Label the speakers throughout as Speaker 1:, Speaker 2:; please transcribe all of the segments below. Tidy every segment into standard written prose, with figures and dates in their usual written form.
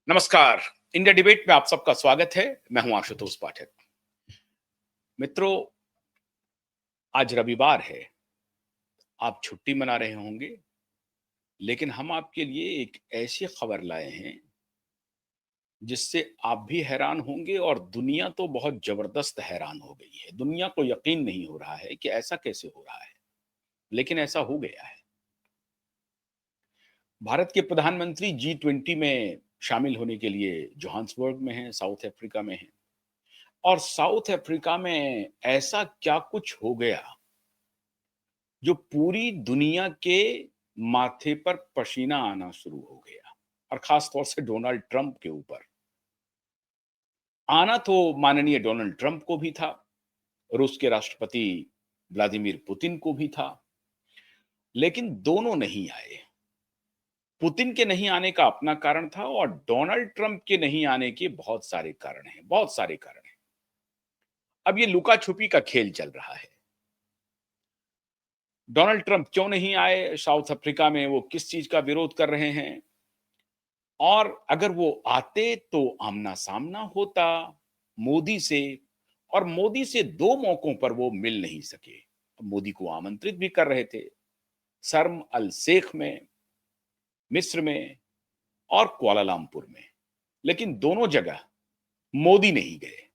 Speaker 1: नमस्कार। India debate में आप सबका स्वागत है। मैं हूं आशुतोष पाठक। मित्रों, आज रविवार है। आप छुट्टी मना रहे होंगे, लेकिन हम आपके लिए एक ऐसी खबर लाए हैं जिससे आप भी हैरान होंगे और दुनिया तो बहुत जबरदस्त हैरान हो गई है। दुनिया को यकीन नहीं हो रहा है कि ऐसा कैसे हो रहा है, लेकिन ऐसा हो गया है। भारत के प्रधानमंत्री G20 में शामिल होने के लिए जोहान्सबर्ग में हैं, साउथ अफ्रीका में हैं। और साउथ अफ्रीका में ऐसा क्या कुछ हो गया जो पूरी दुनिया के माथे पर पसीना आना शुरू हो गया, और खास तौर से डोनाल्ड ट्रंप के ऊपर। आना तो माननीय डोनाल्ड ट्रंप को भी था, रूस के राष्ट्रपति व्लादिमीर पुतिन को भी था, लेकिन दोनों नहीं आए। पुतिन के नहीं आने का अपना कारण था और डोनाल्ड ट्रंप के नहीं आने के बहुत सारे कारण हैं, बहुत सारे कारण हैं। अब ये लुका छुपी का खेल चल रहा है। डोनाल्ड ट्रंप क्यों नहीं आए साउथ अफ्रीका में, वो किस चीज का विरोध कर रहे हैं, और अगर वो आते तो आमना सामना होता मोदी से। और मोदी से दो मौकों पर वो मिल नहीं सके। मोदी को आमंत्रित भी कर रहे थे, शर्म अल शेख में, मिस्र में और कुआलालंपुर में, लेकिन दोनों जगह मोदी नहीं गए।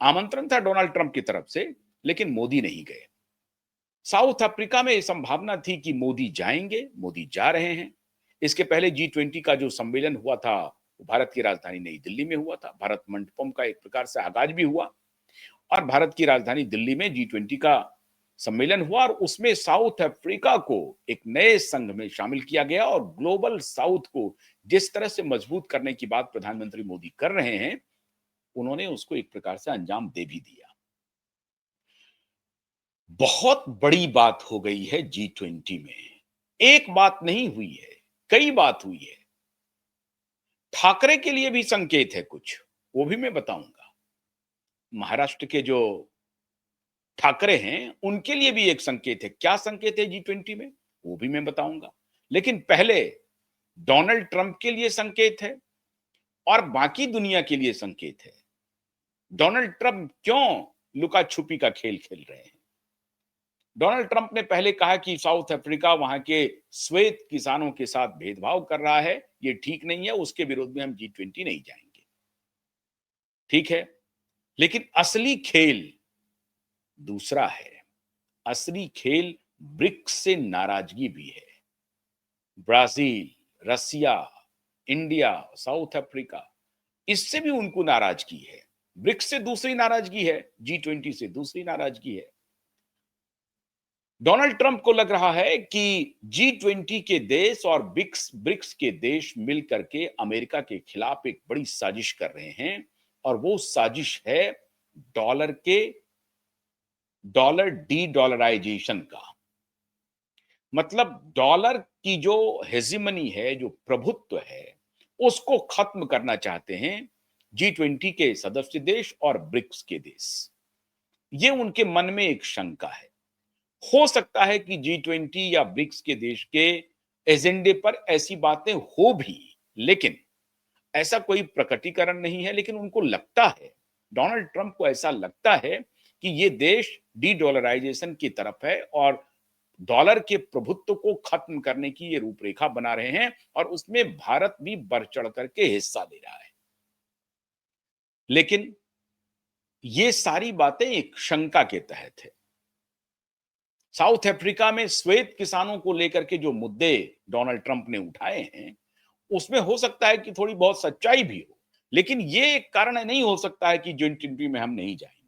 Speaker 1: आमंत्रण था डोनाल्ड ट्रंप की तरफ से, लेकिन मोदी नहीं गए। साउथ अफ्रीका में संभावना थी कि मोदी जाएंगे, मोदी जा रहे हैं। इसके पहले G20 का जो सम्मेलन हुआ था, वो भारत की राजधानी नई दिल्ली में हुआ था। भारत मंडपम का एक प्रकार से आगाज भी हुआ, और भारत की राजधानी दिल्ली में G20 का सम्मेलन हुआ, और उसमें साउथ अफ्रीका को एक नए संघ में शामिल किया गया। और ग्लोबल साउथ को जिस तरह से मजबूत करने की बात प्रधानमंत्री मोदी कर रहे हैं, उन्होंने उसको एक प्रकार से अंजाम दे भी दिया। बहुत बड़ी बात हो गई है G20 में। एक बात नहीं हुई है, कई बात हुई है। ठाकरे के लिए भी संकेत है कुछ, वो भी मैं बताऊंगा। महाराष्ट्र के जो ठाकरे हैं, उनके लिए भी एक संकेत है। क्या संकेत है G20 में, वो भी मैं बताऊंगा। लेकिन पहले डोनाल्ड ट्रंप के लिए संकेत है और बाकी दुनिया के लिए संकेत है। डोनाल्ड ट्रंप क्यों लुका छुपी का खेल खेल रहे हैं? डोनाल्ड ट्रंप ने पहले कहा कि साउथ अफ्रीका वहां के श्वेत किसानों के साथ भेदभाव कर रहा है, ये ठीक नहीं है, उसके विरोध में हम G20 नहीं जाएंगे। ठीक है, लेकिन असली खेल दूसरा है। असली खेल ब्रिक्स से नाराजगी भी है। ब्राजील, रसिया, इंडिया, साउथ अफ्रीका, इससे भी उनको नाराजगी है। ब्रिक्स से दूसरी नाराजगी है, G20 से दूसरी नाराजगी है। डोनाल्ड ट्रंप को लग रहा है कि G20 के देश और ब्रिक्स के देश मिलकर के अमेरिका के खिलाफ एक बड़ी साजिश कर रहे हैं, और वो साजिश है डॉलर डी डॉलराइजेशन का। मतलब डॉलर की जो हेजिमनी है, जो प्रभुत्व है, उसको खत्म करना चाहते हैं G20 के सदस्य देश और ब्रिक्स के देश। ये उनके मन में एक शंका है। हो सकता है कि G20 या ब्रिक्स के देश के एजेंडे पर ऐसी बातें हो भी, लेकिन ऐसा कोई प्रकटीकरण नहीं है। लेकिन उनको लगता है, डोनाल्ड ट्रंप को ऐसा लगता है कि ये देश डी डॉलराइजेशन की तरफ है और डॉलर के प्रभुत्व को खत्म करने की ये रूपरेखा बना रहे हैं, और उसमें भारत भी बढ़ चढ़ करके हिस्सा ले रहा है। लेकिन ये सारी बातें एक शंका के तहत है। साउथ अफ्रीका में श्वेत किसानों को लेकर के जो मुद्दे डोनाल्ड ट्रंप ने उठाए हैं, उसमें हो सकता है कि थोड़ी बहुत सच्चाई भी हो, लेकिन ये एक कारण नहीं हो सकता है कि G20 में हम नहीं जाएंगे।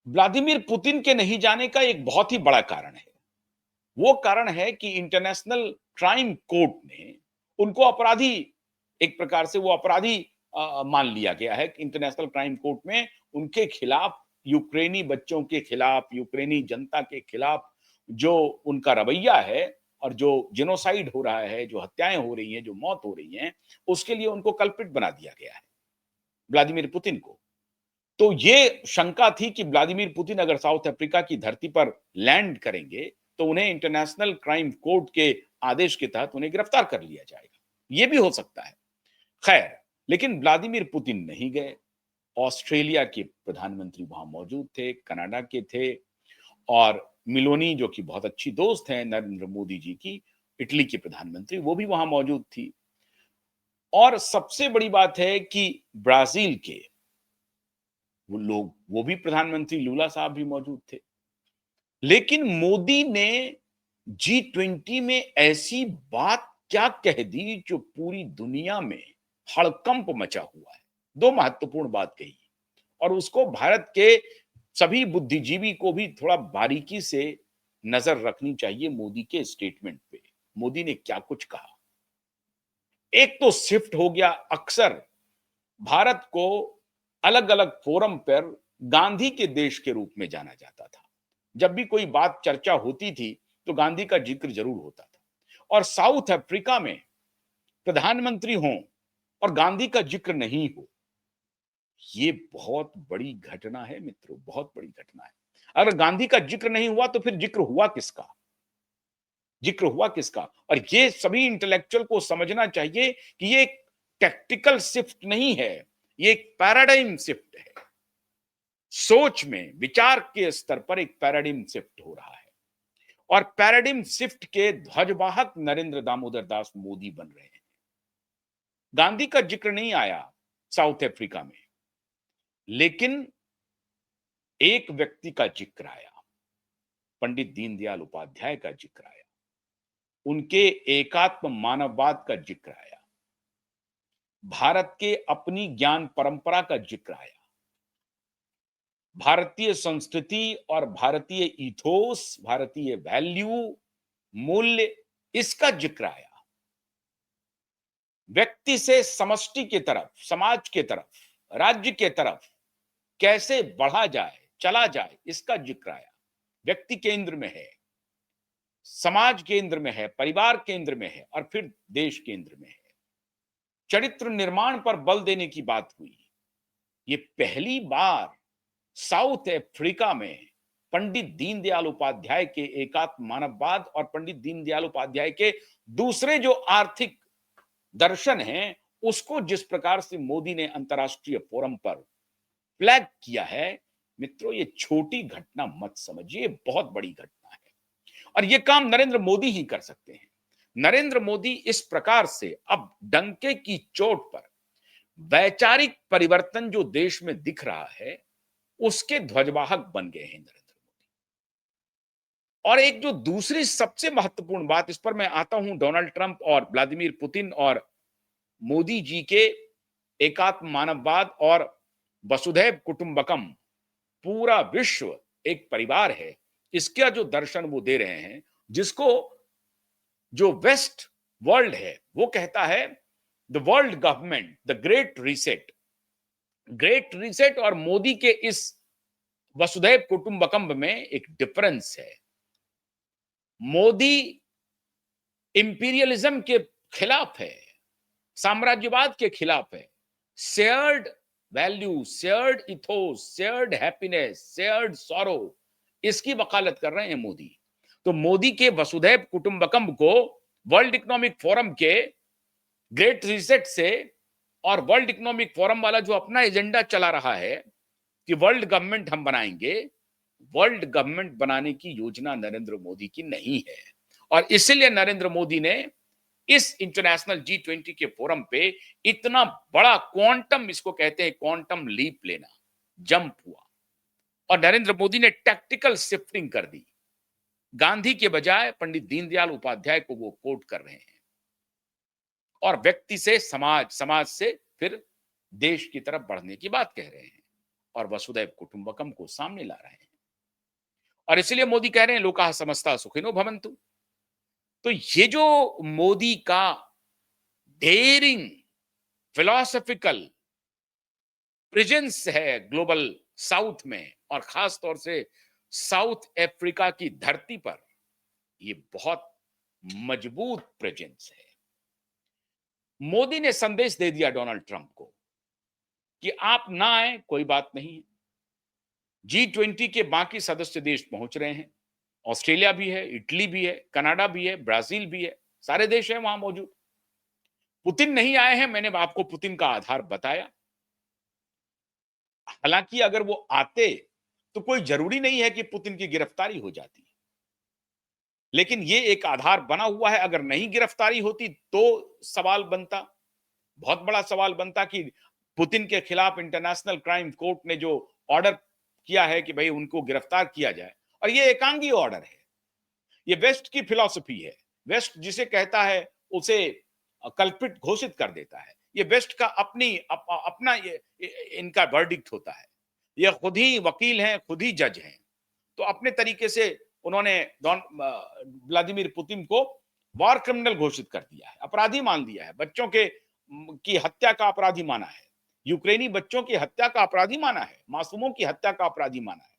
Speaker 1: व्लादिमीर पुतिन के नहीं जाने का एक बहुत ही बड़ा कारण है। वो कारण है कि इंटरनेशनल क्राइम कोर्ट ने उनको अपराधी, एक प्रकार से वो अपराधी मान लिया गया है। इंटरनेशनल क्राइम कोर्ट में उनके खिलाफ, यूक्रेनी बच्चों के खिलाफ, यूक्रेनी जनता के खिलाफ जो उनका रवैया है, और जो जेनोसाइड हो रहा है, जो हत्याएं हो रही हैं, जो मौत हो रही हैं, उसके लिए उनको कल्पित बना दिया गया है, व्लादिमीर पुतिन को। तो ये शंका थी कि व्लादिमीर पुतिन अगर साउथ अफ्रीका की धरती पर लैंड करेंगे, तो उन्हें इंटरनेशनल क्राइम कोर्ट के आदेश के तहत उन्हें गिरफ्तार कर लिया जाएगा। ये भी हो सकता है। खैर, लेकिन व्लादिमीर पुतिन नहीं गए। ऑस्ट्रेलिया के प्रधानमंत्री वहां मौजूद थे, कनाडा के थे, और मिलोनी जो कि बहुत अच्छी दोस्त हैं नरेंद्र मोदी जी की, इटली की प्रधानमंत्री, वो भी वहां मौजूद थी। और सबसे बड़ी बात है कि ब्राजील के वो भी प्रधानमंत्री लूला साहब भी मौजूद थे। लेकिन मोदी ने G20 में ऐसी बात क्या कह दी जो पूरी दुनिया में हड़कंप मचा हुआ है। दो महत्वपूर्ण बात कही, और उसको भारत के सभी बुद्धिजीवी को भी थोड़ा बारीकी से नजर रखनी चाहिए मोदी के स्टेटमेंट पे। मोदी ने क्या कुछ कहा। एक तो शिफ्ट हो गया। अक्सर भारत को अलग अलग फोरम पर गांधी के देश के रूप में जाना जाता था। जब भी कोई बात चर्चा होती थी तो गांधी का जिक्र जरूर होता था। और साउथ अफ्रीका में प्रधानमंत्री हों और गांधी का जिक्र नहीं हो, ये बहुत बड़ी घटना है मित्रों, बहुत बड़ी घटना है। अगर गांधी का जिक्र नहीं हुआ तो फिर जिक्र हुआ किसका? जिक्र हुआ किसका? और ये सभी इंटेलेक्चुअल को समझना चाहिए कि ये एक टैक्टिकल शिफ्ट नहीं है, ये एक पैराडाइम शिफ्ट है। सोच में, विचार के स्तर पर एक पैराडिम शिफ्ट हो रहा है, और पैराडिम शिफ्ट के ध्वजवाहक नरेंद्र दामोदर दास मोदी बन रहे हैं। गांधी का जिक्र नहीं आया साउथ अफ्रीका में, लेकिन एक व्यक्ति का जिक्र आया, पंडित दीनदयाल उपाध्याय का जिक्र आया, उनके एकात्म मानववाद का जिक्र आया, भारत के अपनी ज्ञान परंपरा का जिक्र आया, भारतीय संस्कृति और भारतीय इथोस, भारतीय वैल्यू, मूल्य, इसका जिक्र आया। व्यक्ति से समष्टि की तरफ, समाज के तरफ, राज्य के तरफ कैसे बढ़ा जाए, चला जाए, इसका जिक्र आया। व्यक्ति केंद्र में है, समाज केंद्र में है, परिवार केंद्र में है, और फिर देश केंद्र में है। चरित्र निर्माण पर बल देने की बात हुई। ये पहली बार साउथ अफ्रीका में पंडित दीनदयाल उपाध्याय के एकात्म मानववाद और पंडित दीनदयाल उपाध्याय के दूसरे जो आर्थिक दर्शन हैं, उसको जिस प्रकार से मोदी ने अंतर्राष्ट्रीय फोरम पर फ्लैग किया है, मित्रों, ये छोटी घटना मत समझिए, बहुत बड़ी घटना है। और ये काम नरेंद्र मोदी ही कर सकते हैं। नरेंद्र मोदी इस प्रकार से अब डंके की चोट पर वैचारिक परिवर्तन जो देश में दिख रहा है, उसके ध्वजवाहक बन गए हैं नरेंद्र मोदी। और एक जो दूसरी सबसे महत्वपूर्ण बात, इस पर मैं आता हूं, डोनाल्ड ट्रंप और व्लादिमीर पुतिन और मोदी जी के एकात्म मानववाद और वसुधैव कुटुंबकम, पूरा विश्व एक परिवार है, इसका जो दर्शन वो दे रहे हैं, जिसको जो वेस्ट वर्ल्ड है वो कहता है the world government, the great reset. Great reset और मोदी के इस वसुधैव कुटुंबकम में एक डिफरेंस है। मोदी इंपीरियलिज्म के खिलाफ है, साम्राज्यवाद के खिलाफ है। Shared value, shared ethos, shared happiness, shared sorrow, इसकी वकालत कर रहे हैं मोदी। तो मोदी के वसुधैव कुटुंबकम को वर्ल्ड इकोनॉमिक फोरम के ग्रेट रीसेट से, और वर्ल्ड इकोनॉमिक फोरम वाला जो अपना एजेंडा चला रहा है कि वर्ल्ड गवर्नमेंट हम बनाएंगे, वर्ल्ड गवर्नमेंट बनाने की योजना नरेंद्र मोदी की नहीं है। और इसलिए नरेंद्र मोदी ने इस इंटरनेशनल G20 के फोरम पे इतना बड़ा क्वांटम, इसको कहते हैं क्वांटम लीप लेना, जंप हुआ। और नरेंद्र मोदी ने टैक्टिकल शिफ्टिंग कर दी। गांधी के बजाय पंडित दीनदयाल उपाध्याय को वो कोट कर रहे हैं, और व्यक्ति से समाज, समाज से फिर देश की तरफ बढ़ने की बात कह रहे हैं, और वसुधैव कुटुंबकम को सामने ला रहे हैं। और इसलिए मोदी कह रहे हैं लोकाः समस्ता सुखिनो भवन्तु। तो ये जो मोदी का डेयरिंग फिलोसॉफिकल प्रेजेंस है ग्लोबल साउथ में, और खास तौर से साउथ अफ्रीका की धरती पर, ये बहुत मजबूत प्रेजेंस है। मोदी ने संदेश दे दिया डोनाल्ड ट्रंप को कि आप ना आए कोई बात नहीं, G20 के बाकी सदस्य देश पहुंच रहे हैं। ऑस्ट्रेलिया भी है, इटली भी है, कनाडा भी है, ब्राजील भी है, सारे देश हैं वहां मौजूद। पुतिन नहीं आए हैं, मैंने आपको पुतिन का आधार बताया। हालांकि अगर वो आते तो कोई जरूरी नहीं है कि पुतिन की गिरफ्तारी हो जाती, लेकिन ये एक आधार बना हुआ है। अगर नहीं गिरफ्तारी होती तो सवाल बनता, बहुत बड़ा सवाल बनता कि पुतिन के खिलाफ इंटरनेशनल क्राइम कोर्ट ने जो ऑर्डर किया है कि भाई उनको गिरफ्तार किया जाए, और ये एकांगी ऑर्डर है, ये वेस्ट की फिलॉसफी है। वेस्ट जिसे कहता है उसे कल्पित घोषित कर देता है। ये वेस्ट का अपना इनका वर्डिक्ट होता है। ये खुद ही वकील हैं, खुद ही जज हैं, तो अपने तरीके से उन्होंने व्लादिमीर पुतिन को वॉर क्रिमिनल घोषित कर दिया है, अपराधी मान दिया है, बच्चों के की हत्या का अपराधी माना है, यूक्रेनी बच्चों की हत्या का अपराधी माना है, मासूमों की हत्या का अपराधी माना है।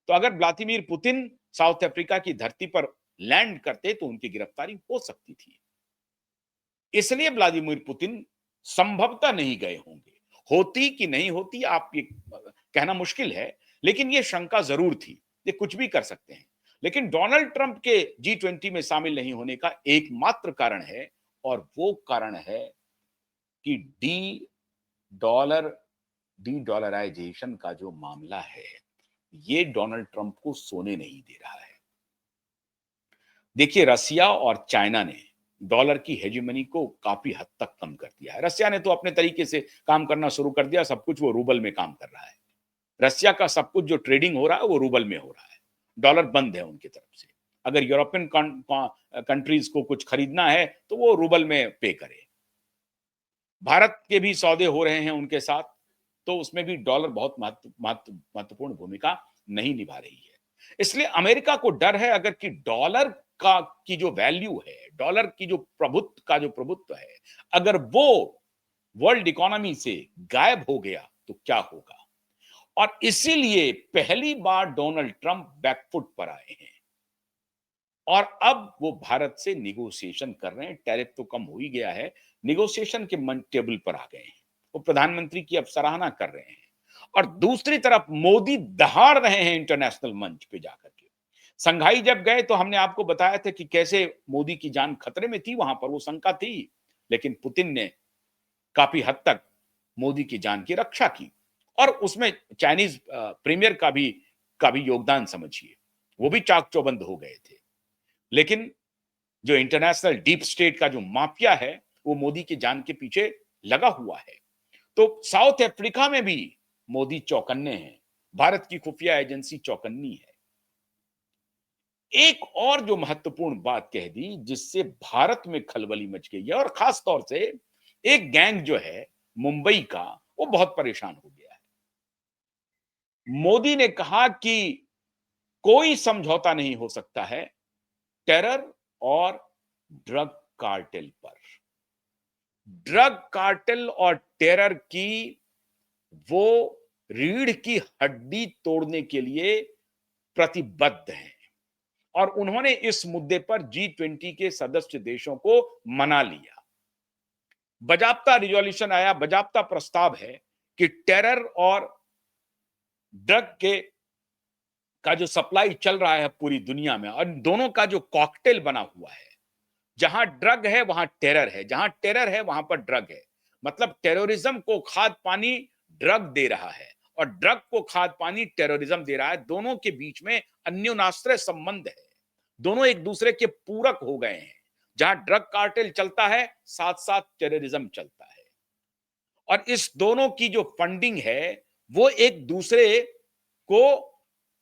Speaker 1: तो अगर व्लादिमीर पुतिन साउथ अफ्रीका की धरती पर लैंड करते तो उनकी गिरफ्तारी हो सकती थी। इसलिए व्लादिमीर पुतिन संभवतः नहीं गए होंगे। होती कि नहीं होती आप ये कहना मुश्किल है, लेकिन ये शंका जरूर थी, ये कुछ भी कर सकते हैं। लेकिन डोनाल्ड ट्रंप के G20 में शामिल नहीं होने का एकमात्र कारण है, और वो कारण है कि डॉलर डी डॉलराइजेशन का जो मामला है, ये डोनाल्ड ट्रंप को सोने नहीं दे रहा है। देखिए, रसिया और चाइना ने डॉलर की हेजेमनी को काफी हद तक कम कर दिया है। रसिया ने तो अपने तरीके से काम करना शुरू कर दिया, सब कुछ वो रूबल में काम कर रहा है। रसिया का सब कुछ जो ट्रेडिंग हो रहा है वो रूबल में हो रहा है, डॉलर बंद है उनकी तरफ से। अगर यूरोपियन कंट्रीज को कुछ खरीदना है तो वो रूबल में पे करे। भारत के भी सौदे हो रहे हैं उनके साथ, तो उसमें भी डॉलर बहुत महत्वपूर्ण भूमिका नहीं निभा रही है। इसलिए अमेरिका को डर है अगर कि डॉलर का की जो वैल्यू है, डॉलर की जो प्रभुत्व है, अगर वो वर्ल्ड इकोनॉमी से गायब हो गया तो क्या होगा। और इसीलिए पहली बार डोनाल्ड ट्रंप बैकफुट पर आए हैं, और अब वो भारत से निगोशिएशन कर रहे हैं। टैरिफ तो कम हो ही गया है, निगोशिएशन के टेबल पर आ गए हैं। वो प्रधानमंत्री की अब सराहना कर रहे हैं, और दूसरी तरफ मोदी दहाड़ रहे हैं इंटरनेशनल मंच पे जाकर के। संघाई जब गए तो हमने आपको बताया था कि कैसे मोदी की जान खतरे में थी, वहां पर वो शंका थी, लेकिन पुतिन ने काफी हद तक मोदी की जान की रक्षा की, और उसमें चाइनीज प्रीमियर का भी योगदान समझिए, वो भी चाक चौबंद हो गए थे। लेकिन जो इंटरनेशनल डीप स्टेट का जो माफिया है वो मोदी की जान के पीछे लगा हुआ है। तो साउथ अफ्रीका में भी मोदी चौकन्ने हैं, भारत की खुफिया एजेंसी चौकन्नी है। एक और जो महत्वपूर्ण बात कह दी जिससे भारत में खलबली मच गई है, और खास तौर से एक गैंग जो है मुंबई का, वो बहुत परेशान हो गया है। मोदी ने कहा कि कोई समझौता नहीं हो सकता है टेरर और ड्रग कार्टेल पर। ड्रग कार्टेल और टेरर की वो रीढ़ की हड्डी तोड़ने के लिए प्रतिबद्ध हैं, और उन्होंने इस मुद्दे पर G20 के सदस्य देशों को मना लिया। बाजाबता रिजोल्यूशन आया, बाजाबता प्रस्ताव है कि टेरर और ड्रग के का जो सप्लाई चल रहा है पूरी दुनिया में, और दोनों का जो कॉकटेल बना हुआ है, जहां ड्रग है वहां टेरर है, जहां टेरर है वहां पर ड्रग है। मतलब टेररिज्म को खाद पानी ड्रग दे रहा है, और ड्रग को खाद पानी टेररिज्म दे रहा है। दोनों के बीच में अन्योनाश्रय संबंध है, दोनों एक दूसरे के पूरक हो गए हैं। जहां ड्रग कार्टेल चलता है, साथ साथ टेररिज्म चलता है, और इस दोनों की जो फंडिंग है वो एक दूसरे को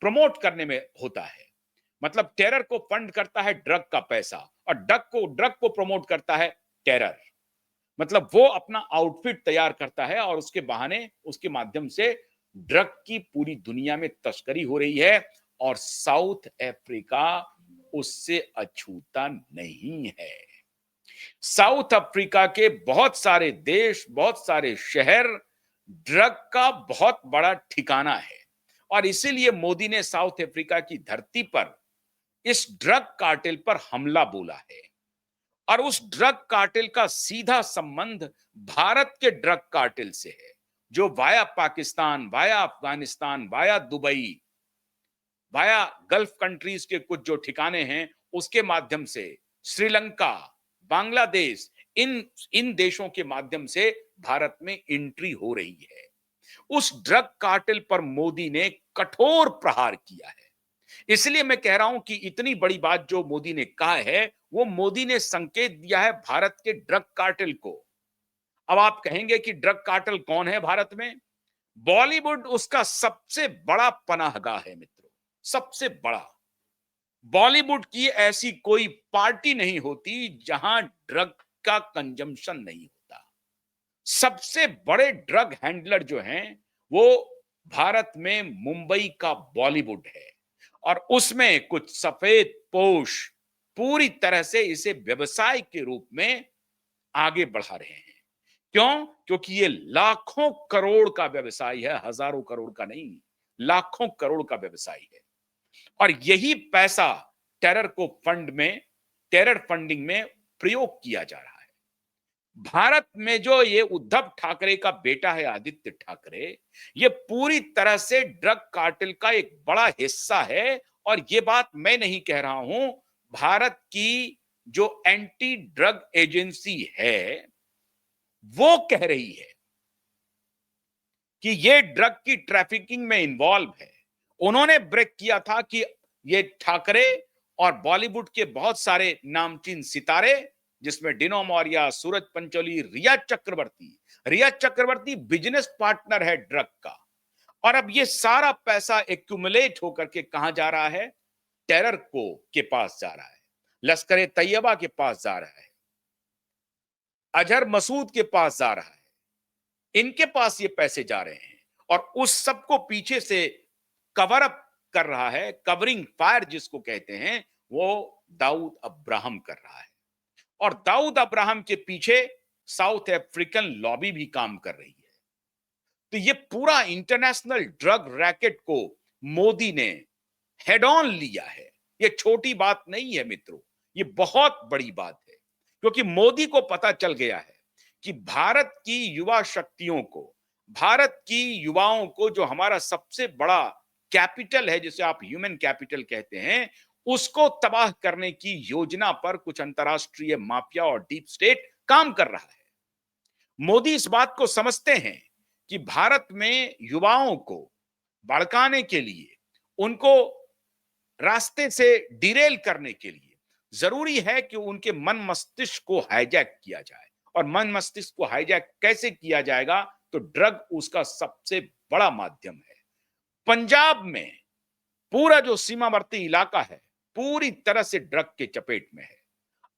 Speaker 1: प्रमोट करने में होता है। मतलब टेरर को फंड करता है ड्रग का पैसा, और ड्रग को प्रमोट करता है टेरर। मतलब वो अपना आउटफिट तैयार करता है, और उसके बहाने उसके माध्यम से ड्रग की पूरी दुनिया में तस्करी हो रही है, और साउथ अफ्रीका उससे अछूता नहीं है। साउथ अफ्रीका के बहुत सारे देश, बहुत सारे शहर ड्रग का बहुत बड़ा ठिकाना है, और इसीलिए मोदी ने साउथ अफ्रीका की धरती पर इस ड्रग कार्टेल पर हमला बोला है। और उस ड्रग कार्टेल का सीधा संबंध भारत के ड्रग कार्टेल से है, जो via Pakistan, via Afghanistan, via Dubai, via gulf countries के कुछ जो ठिकाने हैं, उसके माध्यम से श्रीलंका, बांग्लादेश, इन इन देशों के माध्यम से भारत में एंट्री हो रही है। उस ड्रग कार्टेल पर मोदी ने कठोर प्रहार किया है। इसलिए मैं कह रहा हूं कि इतनी बड़ी बात जो मोदी ने कहा है, वो मोदी ने संकेत दिया है भारत के ड्रग कार्टेल को। अब आप कहेंगे कि ड्रग कार्टेल कौन है भारत में? बॉलीवुड उसका सबसे बड़ा पनाहगाह है मित्रों, सबसे बड़ा। बॉलीवुड की ऐसी कोई पार्टी नहीं होती जहां ड्रग का कंजम्पशन नहीं होता। सबसे बड़े ड्रग हैंडलर जो हैं वो भारत में मुंबई का बॉलीवुड है, और उसमें कुछ सफेद पोश पूरी तरह से इसे व्यवसाय के रूप में आगे बढ़ा रहे हैं। क्यों? क्योंकि ये लाखों करोड़ का व्यवसाय है, हजारों करोड़ का नहीं, लाखों करोड़ का व्यवसाय है। और यही पैसा टेरर को फंड में, टेरर फंडिंग में प्रयोग किया जा रहा है। भारत में जो ये उद्धव ठाकरे का बेटा है आदित्य ठाकरे, ये पूरी तरह से ड्रग कार्टेल का एक बड़ा हिस्सा है। और ये बात मैं नहीं कह रहा हूं, भारत की जो एंटी ड्रग एजेंसी है वो कह रही है कि ये ड्रग की ट्रैफिकिंग में इन्वॉल्व है। उन्होंने ब्रेक किया था कि ये ठाकरे और बॉलीवुड के बहुत सारे नामचीन सितारे, जिसमें डिनो मौर्या, सूरज पंचोली, रिया चक्रवर्ती बिजनेस पार्टनर है ड्रग का। और अब ये सारा पैसा एक्यूमुलेट होकर के कहां जा रहा है? टेरर को के पास जा रहा है, लश्कर तैयबा के पास जा रहा है, अजहर मसूद के पास जा रहा है। इनके पास ये पैसे जा रहे हैं, और उस सबको पीछे से कवर अप कर रहा है, कवरिंग फायर जिसको कहते हैं, वो दाऊद अब्राहम कर रहा है। और दाऊद अब्राहम के पीछे साउथ अफ्रीकन लॉबी भी काम कर रही है। तो ये पूरा इंटरनेशनल ड्रग रैकेट को मोदी ने हेड ऑन लिया है। ये छोटी बात नहीं है मित्रों, ये बहुत बड़ी बात है। क्योंकि मोदी को पता चल गया है कि भारत की युवा शक्तियों को, भारत की युवाओं को, जो हमारा सबसे बड़ा कैपिटल है, जिसे आप ह्यूमन कैपिटल कहते हैं, उसको तबाह करने की योजना पर कुछ अंतरराष्ट्रीय माफिया और डीप स्टेट काम कर रहा है। मोदी इस बात को समझते हैं कि भारत में युवाओं को भड़काने के लिए, उनको रास्ते से डिरेल करने के लिए जरूरी है कि उनके मन मस्तिष्क को हाईजैक किया जाए। और मन मस्तिष्क को हाईजैक कैसे किया जाएगा? तो ड्रग उसका सबसे बड़ा माध्यम है। पंजाब में पूरा जो सीमावर्ती इलाका है पूरी तरह से ड्रग के चपेट में है।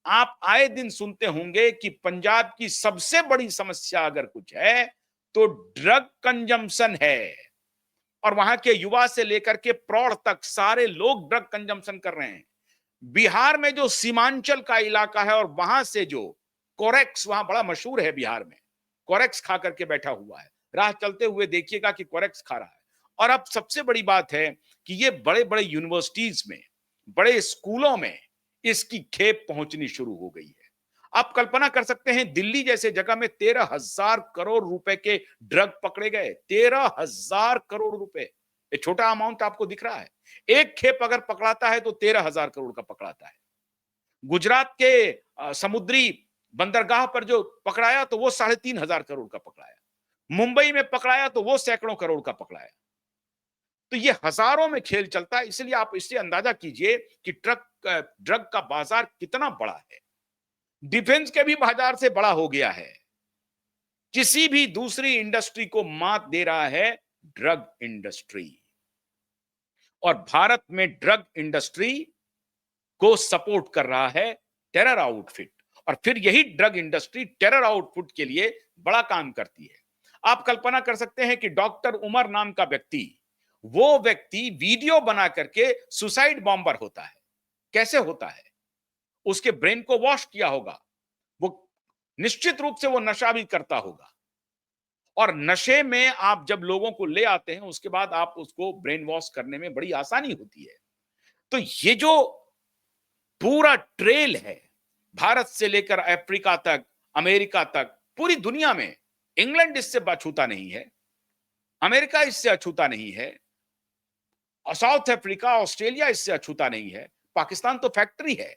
Speaker 1: आप आए दिन सुनते होंगे कि पंजाब की सबसे बड़ी समस्या अगर कुछ है तो ड्रग कंजम्पशन है। और वहां के युवा से लेकर के प्रौढ़ तक सारे लोग ड्रग कंजम्पशन कर रहे हैं। बिहार में जो सीमांचल का इलाका है और वहां से जो कोरेक्स, वहां बड़ा मशहूर है बिहार में, कोरेक्स खा करके बैठा हुआ है, राह चलते हुए देखिएगा कि कोरेक्स खा रहा है। और अब सबसे बड़ी बात है कि ये बड़े बड़े यूनिवर्सिटीज में, बड़े स्कूलों में इसकी खेप पहुंचनी शुरू हो गई है। आप कल्पना कर सकते हैं दिल्ली जैसे जगह में 13,000 करोड़ रुपए के ड्रग पकड़े गए। 13,000 करोड़ रुपए, ये छोटा अमाउंट आपको दिख रहा है? एक खेप अगर पकड़ाता है तो 13,000 करोड़ का पकड़ाता है। गुजरात के समुद्री बंदरगाह पर जो पकड़ाया तो वो 3,500 करोड़ का पकड़ाया। मुंबई में पकड़ाया तो वो सैकड़ों करोड़ का पकड़ाया। तो ये हजारों में खेल चलता है। इसलिए आप इससे अंदाजा कीजिए कि ड्रग का बाजार कितना बड़ा है। डिफेंस के भी बाजार से बड़ा हो गया है। किसी भी दूसरी इंडस्ट्री को मात दे रहा है ड्रग इंडस्ट्री। और भारत में ड्रग इंडस्ट्री को सपोर्ट कर रहा है टेरर आउटफिट। और फिर यही ड्रग इंडस्ट्री टेरर आउटफिट के लिए बड़ा काम करती है। आप कल्पना कर सकते हैं कि डॉक्टर उमर नाम का व्यक्ति, वो व्यक्ति वीडियो बना करके सुसाइड बॉम्बर होता है। कैसे होता है? उसके ब्रेन को वॉश किया होगा, वो निश्चित रूप से वो नशा भी करता होगा। और नशे में आप जब लोगों को ले आते हैं उसके बाद आप उसको ब्रेन वॉश करने में बड़ी आसानी होती है। तो ये जो पूरा ट्रेल है, भारत से लेकर अफ्रीका तक, अमेरिका तक, पूरी दुनिया में, इंग्लैंड इससे अछूता नहीं है, अमेरिका इससे अछूता नहीं है, साउथ अफ्रीका, ऑस्ट्रेलिया इससे अछूता नहीं है। पाकिस्तान तो फैक्ट्री है,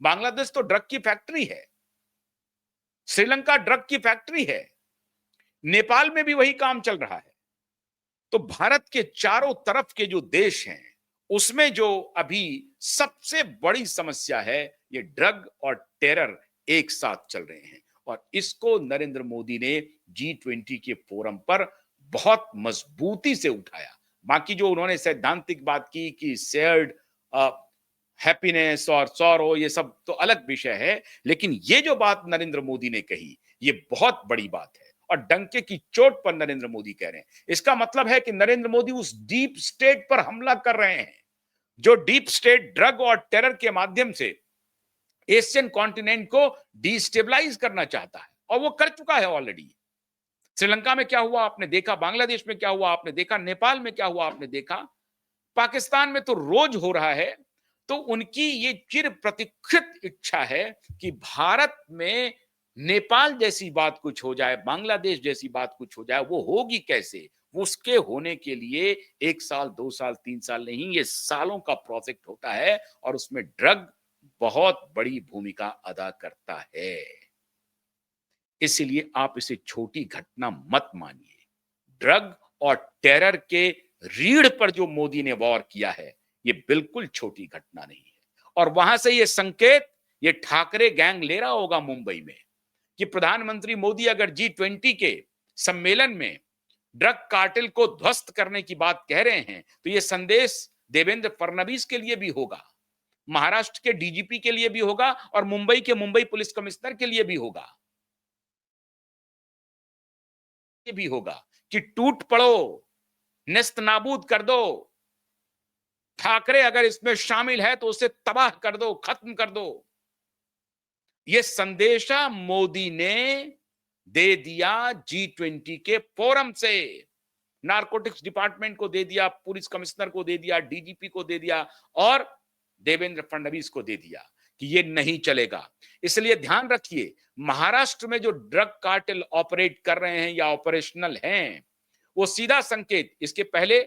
Speaker 1: बांग्लादेश तो ड्रग की फैक्ट्री है। श्रीलंका ड्रग की फैक्ट्री है, नेपाल में भी वही काम चल रहा है। तो भारत के चारों तरफ के जो देश हैं, उसमें जो अभी सबसे बड़ी समस्या है, ये ड्रग और टेरर एक साथ चल रहे हैं। और इसको नरेंद्र मोदी ने G20 के फोरम पर बहुत मजबूती से उठाया। बाकी जो उन्होंने सैद्धांतिक बात की कि शेयर्ड हैप्पीनेस और सौरो, ये सब तो अलग विषय है, लेकिन ये जो बात नरेंद्र मोदी ने कही, ये बहुत बड़ी बात है और डंके की चोट पर नरेंद्र मोदी कह रहे हैं। इसका मतलब है कि नरेंद्र मोदी उस डीप स्टेट पर हमला कर रहे हैं, जो डीप स्टेट ड्रग और टेरर के माध्यम से एशियन कॉन्टिनेंट को डिस्टेबलाइज करना चाहता है, और वो कर चुका है ऑलरेडी। श्रीलंका में क्या हुआ आपने देखा, बांग्लादेश में क्या हुआ आपने देखा, नेपाल में क्या हुआ आपने देखा, पाकिस्तान में तो रोज हो रहा है। तो उनकी ये चिर प्रतीक्षित इच्छा है कि भारत में नेपाल जैसी बात कुछ हो जाए, बांग्लादेश जैसी बात कुछ हो जाए। वो होगी कैसे? उसके होने के लिए 1 साल, 2 साल, 3 साल नहीं, ये सालों का प्रोजेक्ट होता है और उसमें ड्रग बहुत बड़ी भूमिका अदा करता है। इसलिए आप इसे छोटी घटना मत मानिए। ड्रग और टेरर के रीढ़ पर जो मोदी ने वॉर किया है, ये बिल्कुल छोटी घटना नहीं है। और वहां से ये संकेत ये ठाकरे गैंग ले रहा होगा मुंबई में कि प्रधानमंत्री मोदी अगर G20 के सम्मेलन में ड्रग कार्टेल को ध्वस्त करने की बात कह रहे हैं, तो ये संदेश देवेंद्र फडणवीस के लिए भी होगा, महाराष्ट्र के डीजीपी के लिए भी होगा और मुंबई के मुंबई पुलिस कमिश्नर के लिए भी होगा। ये भी होगा कि टूट पड़ो, नेस्त नाबूद कर दो। ठाकरे अगर इसमें शामिल है तो उसे तबाह कर दो, खत्म कर दो। ये संदेशा मोदी ने दे दिया G20 के फोरम से। नारकोटिक्स डिपार्टमेंट को दे दिया, पुलिस कमिश्नर को दे दिया, डीजीपी को दे दिया और देवेंद्र फडणवीस को दे दिया कि ये नहीं चलेगा। इसलिए ध्यान रखिए, महाराष्ट्र में जो ड्रग कार्टेल ऑपरेट कर रहे हैं या ऑपरेशनल हैं, वो सीधा संकेत इसके पहले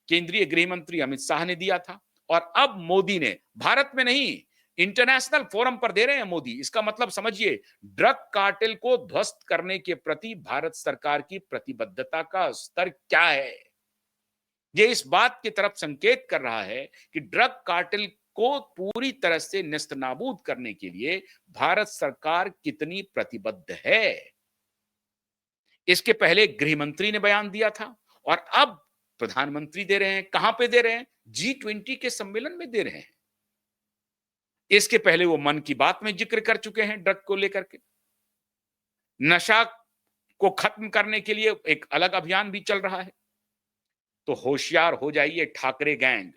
Speaker 1: केंद्रीय गृह मंत्री अमित शाह ने दिया था और अब मोदी ने, भारत में नहीं, इंटरनेशनल फोरम पर दे रहे हैं मोदी। इसका मतलब समझिए, ड्रग कार्टेल को ध्वस्त करने के प्रति भारत सरकार की प्रतिबद्धता का स्तर क्या है। ये इस बात की तरफ संकेत कर रहा है कि ड्रग कार्टेल को पूरी तरह से नेस्तनाबूद करने के लिए भारत सरकार कितनी प्रतिबद्ध है। इसके पहले गृह मंत्री ने बयान दिया था और अब प्रधानमंत्री दे रहे हैं। कहां पे दे रहे हैं? G20 के सम्मेलन में दे रहे हैं। इसके पहले वो मन की बात में जिक्र कर चुके हैं ड्रग को लेकर के। नशा को खत्म करने के लिए एक अलग अभियान भी चल रहा है। तो होशियार हो जाइए ठाकरे गैंग,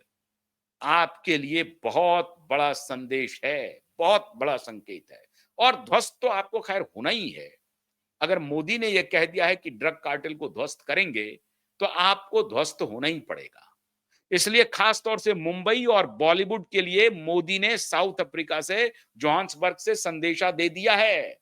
Speaker 1: आपके लिए बहुत बड़ा संदेश है, बहुत बड़ा संकेत है। और ध्वस्त तो आपको खैर होना ही है। अगर मोदी ने यह कह दिया है कि ड्रग कार्टेल को ध्वस्त करेंगे, तो आपको ध्वस्त होना ही पड़ेगा। इसलिए खास तौर से मुंबई और बॉलीवुड के लिए मोदी ने साउथ अफ्रीका से, जोहान्सबर्ग से संदेशा दे दिया है,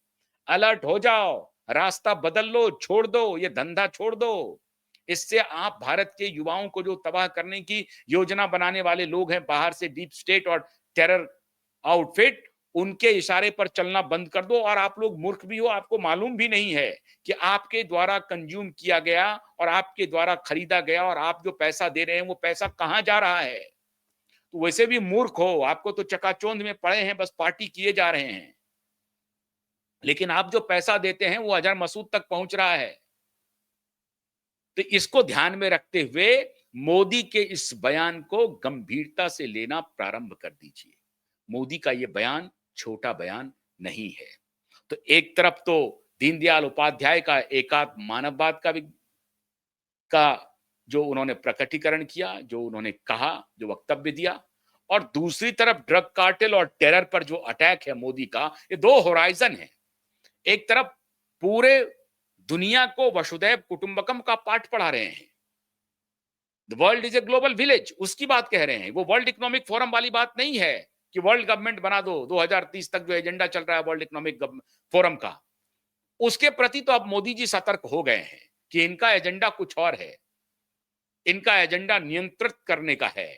Speaker 1: अलर्ट हो जाओ, रास्ता बदल लो, छोड़ दो, ये धंधा छोड़ दो। इससे आप भारत के युवाओं को जो तबाह करने की योजना बनाने वाले लोग हैं बाहर से, डीप स्टेट और टेरर आउटफिट, उनके इशारे पर चलना बंद कर दो। और आप लोग मूर्ख भी हो, आपको मालूम भी नहीं है कि आपके द्वारा कंज्यूम किया गया और आपके द्वारा खरीदा गया और आप जो पैसा दे रहे हैं वो पैसा कहां जा रहा है। तो वैसे भी मूर्ख हो, आपको तो चकाचौंध में पड़े हैं, बस पार्टी किए जा रहे हैं। लेकिन आप जो पैसा देते हैं वो अजर मसूद तक पहुंच रहा है। तो इसको ध्यान में रखते हुए मोदी के इस बयान को गंभीरता से लेना प्रारंभ कर दीजिए। मोदी का यह बयान छोटा बयान नहीं है। तो एक तरफ तो दीनदयाल उपाध्याय का एकात्म मानववाद का जो उन्होंने प्रकटीकरण किया, जो उन्होंने कहा, जो वक्तव्य दिया, और दूसरी तरफ ड्रग कार्टेल और टेरर पर जो अटैक है मोदी का, ये दो होराइजन है। एक तरफ पूरे दुनिया को वसुधैव कुटुंबकम का पाठ पढ़ा रहे हैं, the world is a global village, उसकी बात कह रहे हैं। वो वर्ल्ड इकोनॉमिक फोरम वाली बात नहीं है कि वर्ल्ड गवर्नमेंट बना दो, 2030 तक जो एजेंडा चल रहा है वर्ल्ड इकोनॉमिक फोरम का, उसके प्रति तो अब मोदी जी सतर्क हो गए हैं कि इनका एजेंडा कुछ और है। इनका एजेंडा नियंत्रित करने का है।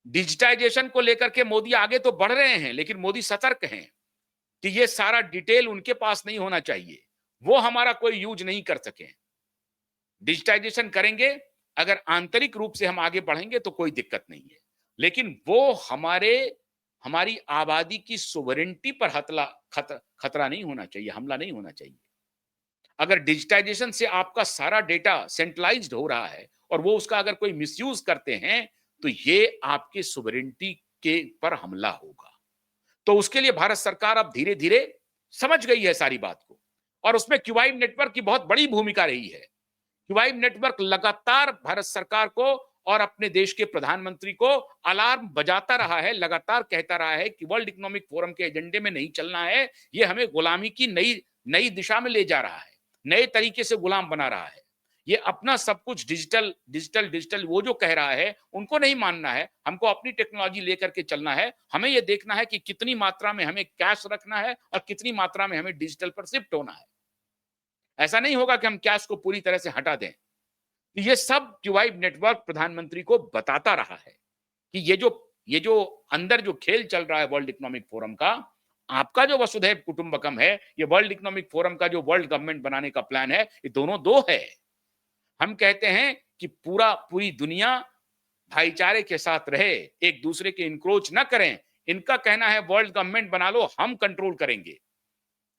Speaker 1: डिजिटाइजेशन को लेकर के मोदी आगे तो बढ़ रहे हैं, लेकिन मोदी सतर्क हैं। कि ये सारा डिटेल उनके पास नहीं होना चाहिए, वो हमारा कोई यूज नहीं कर सके। डिजिटाइजेशन करेंगे, अगर आंतरिक रूप से हम आगे बढ़ेंगे तो कोई दिक्कत नहीं है, लेकिन वो हमारी आबादी की सोवरेंटी पर खतरा नहीं होना चाहिए, हमला नहीं होना चाहिए। अगर डिजिटाइजेशन से आपका सारा डेटा सेंट्रलाइज्ड हो रहा है और वो उसका अगर कोई मिसयूज करते हैं, तो ये आपके सोवरेंटी के पर हमला होगा। तो उसके लिए भारत सरकार अब धीरे धीरे समझ गई है सारी बात को, और उसमें क्यूबाइम नेटवर्क की बहुत बड़ी भूमिका रही है। क्यूबाइम नेटवर्क लगातार भारत सरकार को और अपने देश के प्रधानमंत्री को अलार्म बजाता रहा है, लगातार कहता रहा है कि वर्ल्ड इकोनॉमिक फोरम के एजेंडे में नहीं चलना है, ये हमें गुलामी की नई नई दिशा में ले जा रहा है, नए तरीके से गुलाम बना रहा है। ये अपना सब कुछ डिजिटल डिजिटल डिजिटल वो जो कह रहा है, उनको नहीं मानना है, हमको अपनी टेक्नोलॉजी लेकर के चलना है। हमें ये देखना है कि कितनी मात्रा में हमें कैश रखना है और कितनी मात्रा में हमें डिजिटल पर शिफ्ट होना है। ऐसा नहीं होगा कि हम कैश को पूरी तरह से हटा दें। ये सब क्यूबाइम नेटवर्क प्रधानमंत्री को बताता रहा है कि ये जो अंदर जो खेल चल रहा है वर्ल्ड इकोनॉमिक फोरम का, आपका जो वसुधैव कुटुंबकम है, ये वर्ल्ड इकोनॉमिक फोरम का जो वर्ल्ड गवर्नमेंट बनाने का प्लान है, ये दोनों दो है। हम कहते हैं कि पूरी दुनिया भाईचारे के साथ रहे, एक दूसरे के इंक्रोच ना करें। इनका कहना है वर्ल्ड गवर्नमेंट बना लो, हम कंट्रोल करेंगे,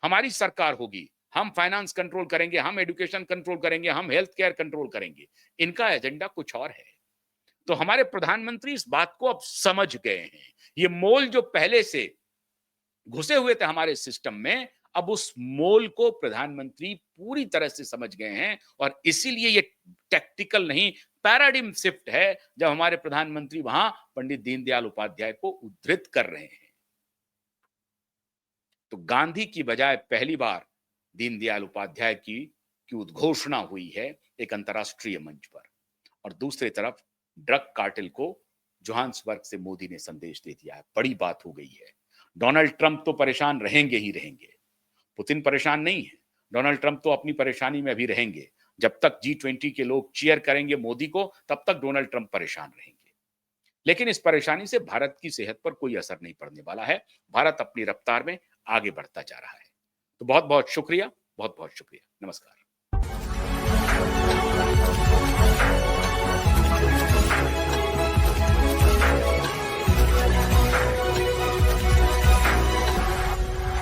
Speaker 1: हमारी सरकार होगी, हम फाइनेंस कंट्रोल करेंगे, हम एजुकेशन कंट्रोल करेंगे, हम हेल्थ केयर कंट्रोल करेंगे। इनका एजेंडा कुछ और है। तो हमारे प्रधानमंत्री इस बात को अब समझ गए हैं। ये मोल जो पहले से घुसे हुए थे हमारे सिस्टम में, अब उस मोल को प्रधानमंत्री पूरी तरह से समझ गए हैं, और इसीलिए ये टैक्टिकल नहीं, पैराडिम शिफ्ट है जब हमारे प्रधानमंत्री वहां पंडित दीनदयाल उपाध्याय को उद्धृत कर रहे हैं। तो गांधी की बजाय पहली बार दीनदयाल उपाध्याय की उद्घोषणा हुई है एक अंतरराष्ट्रीय मंच पर, और दूसरी तरफ ड्रग कार्टेल को जोहान्सबर्ग से मोदी ने संदेश दे दिया है। बड़ी बात हो गई है। डोनाल्ड ट्रंप तो परेशान रहेंगे ही रहेंगे, पुतिन परेशान नहीं है, डोनाल्ड ट्रंप तो अपनी परेशानी में भी रहेंगे। जब तक G20 के लोग चीयर करेंगे मोदी को, तब तक डोनाल्ड ट्रंप परेशान रहेंगे। लेकिन इस परेशानी से भारत की सेहत पर कोई असर नहीं पड़ने वाला है। भारत अपनी रफ्तार में आगे बढ़ता जा रहा है। तो बहुत बहुत शुक्रिया, बहुत बहुत शुक्रिया। नमस्कार।